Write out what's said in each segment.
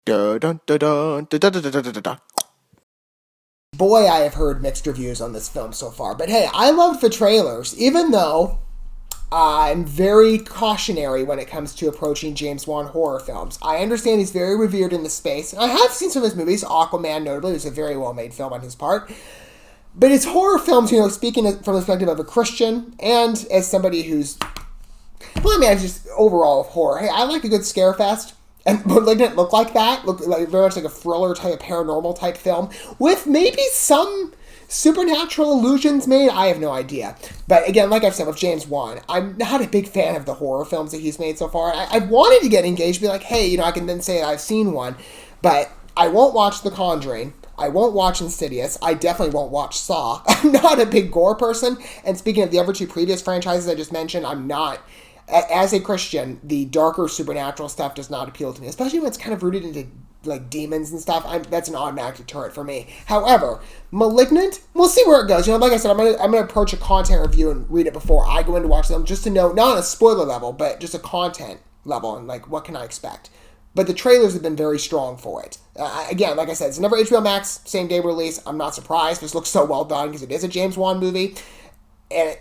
Dun, dun, dun, dun, dun, dun, dun, dun, dun, dun. Boy, I have heard mixed reviews on this film so far. But hey, I loved the trailers, even though I'm very cautionary when it comes to approaching James Wan horror films. I understand he's very revered in the space, and I have seen some of his movies. Aquaman, notably, was a very well-made film on his part. But his horror films, speaking from the perspective of a Christian, and as somebody who's... Well, I mean, just overall of horror. Hey, I like a good scare fest. And Malignant looked like that. Looked like very much like a thriller type, of paranormal type film. With maybe some supernatural illusions made. I have no idea. But again, like I've said with James Wan, I'm not a big fan of the horror films that he's made so far. I wanted to get engaged, be like, hey, I can then say I've seen one. But I won't watch The Conjuring. I won't watch Insidious. I definitely won't watch Saw. I'm not a big gore person. And speaking of the other two previous franchises I just mentioned, I'm not... As a Christian, the darker supernatural stuff does not appeal to me, especially when it's kind of rooted into like demons and stuff. That's an automatic deterrent for me. However, Malignant, we'll see where it goes. Like I said, I'm gonna approach a content review and read it before I go in to watch them, just to know, not on a spoiler level, but just a content level and like what can I expect. But the trailers have been very strong for it. Again, like I said, it's never HBO Max, same day release. I'm not surprised. This looks so well done because it is a James Wan movie. And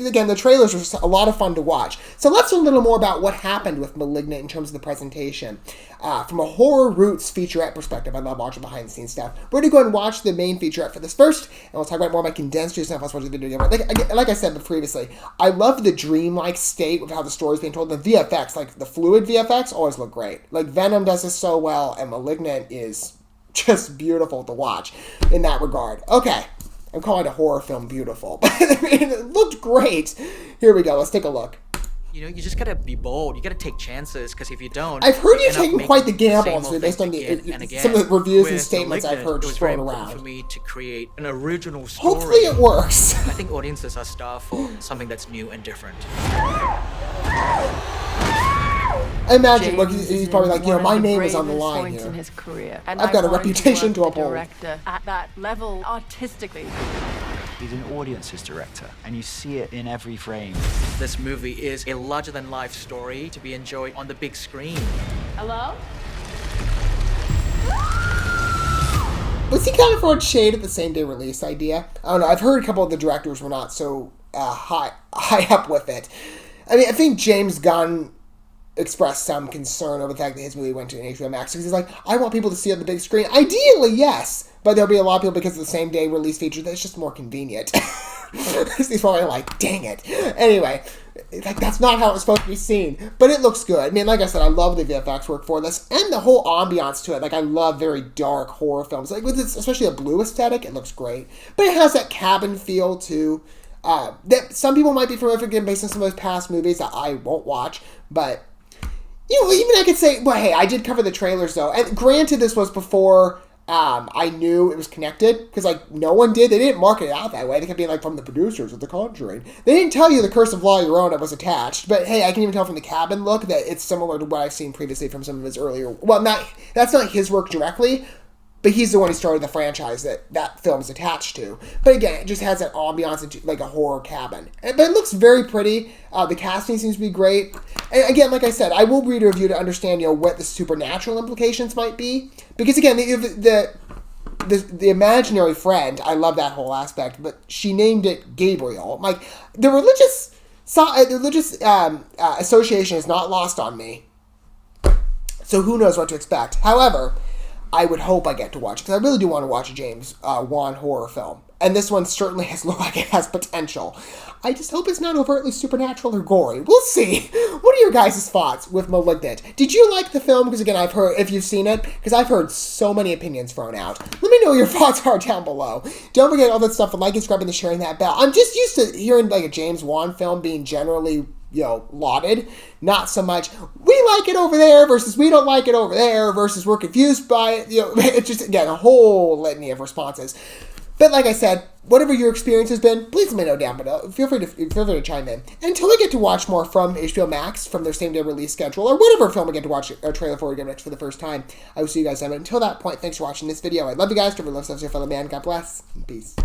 again, the trailers are a lot of fun to watch. So let's learn a little more about what happened with Malignant in terms of the presentation. From a horror roots featurette perspective, I love watching behind the scenes stuff. We're going to go and watch the main featurette for this first, and we'll talk about more of my condensed stuff. Let's watch the video. Like I said previously, I love the dreamlike state of how the story is being told. The VFX, like the fluid VFX, always look great. Like Venom does this so well, and Malignant is just beautiful to watch in that regard. Okay. I'm calling a horror film beautiful. I mean, it looked great. Here we go. Let's take a look. You just gotta be bold. You gotta take chances, because if you don't... I've heard you taking quite the gamble based on some of the reviews and statements I've heard just thrown around. It was very important for me to create an original story. Hopefully it works. I think audiences are starved for something that's new and different. I imagine, look, he's probably like, my name is on the line here. In his career. I've got a reputation to uphold. Director at that level, artistically. He's an audience's director, and you see it in every frame. This movie is a larger-than-life story to be enjoyed on the big screen. Hello? Was he kind of throwing shade at the same day release idea? I don't know. I've heard a couple of the directors were not so high up with it. I mean, I think James Gunn expressed some concern over the fact that his movie went to an HBO Max because he's like, I want people to see it on the big screen. Ideally, yes, but there'll be a lot of people because of the same day release feature that's just more convenient. He's probably like, dang it. Anyway, like that's not how it's supposed to be seen, but it looks good. I mean, like I said, I love the VFX work for this and the whole ambiance to it. Like I love very dark horror films, like with this, especially a blue aesthetic. It looks great, but it has that cabin feel too. That some people might be familiar with based on some of those past movies that I won't watch, but. Even I could say, well, hey, I did cover the trailers, though. And granted, this was before I knew it was connected, because, no one did. They didn't market it out that way. They kept being, from the producers of The Conjuring. They didn't tell you the Curse of La Llorona was attached. But, hey, I can even tell from the cabin look that it's similar to what I've seen previously from some of his earlier... Well, that's not his work directly, but he's the one who started the franchise that film is attached to. But again, it just has that ambiance into like a horror cabin. But it looks very pretty. The casting seems to be great. And again, like I said, I will read a review to understand, what the supernatural implications might be. Because again, the imaginary friend, I love that whole aspect, but she named it Gabriel. Like, the religious association is not lost on me. So who knows what to expect. However, I would hope I get to watch it, because I really do want to watch a James Wan horror film. And this one certainly looks like it has potential. I just hope it's not overtly supernatural or gory. We'll see. What are your guys' thoughts with Malignant? Did you like the film? Because again, I've heard, if you've seen it, because I've heard so many opinions thrown out. Let me know what your thoughts are down below. Don't forget all that stuff, and liking, subscribing, and sharing that bell. I'm just used to hearing a James Wan film being generally lauded. Not so much, we like it over there versus we don't like it over there versus we're confused by it. It's just, again, a whole litany of responses. But like I said, whatever your experience has been, please let me know down below. Feel free to chime in. And until we get to watch more from HBO Max, from their same day release schedule, or whatever film we get to watch a trailer for again next for the first time, I will see you guys then. But until that point, thanks for watching this video. I love you guys. Don't forget to love yourself, your fellow man. God bless. And peace.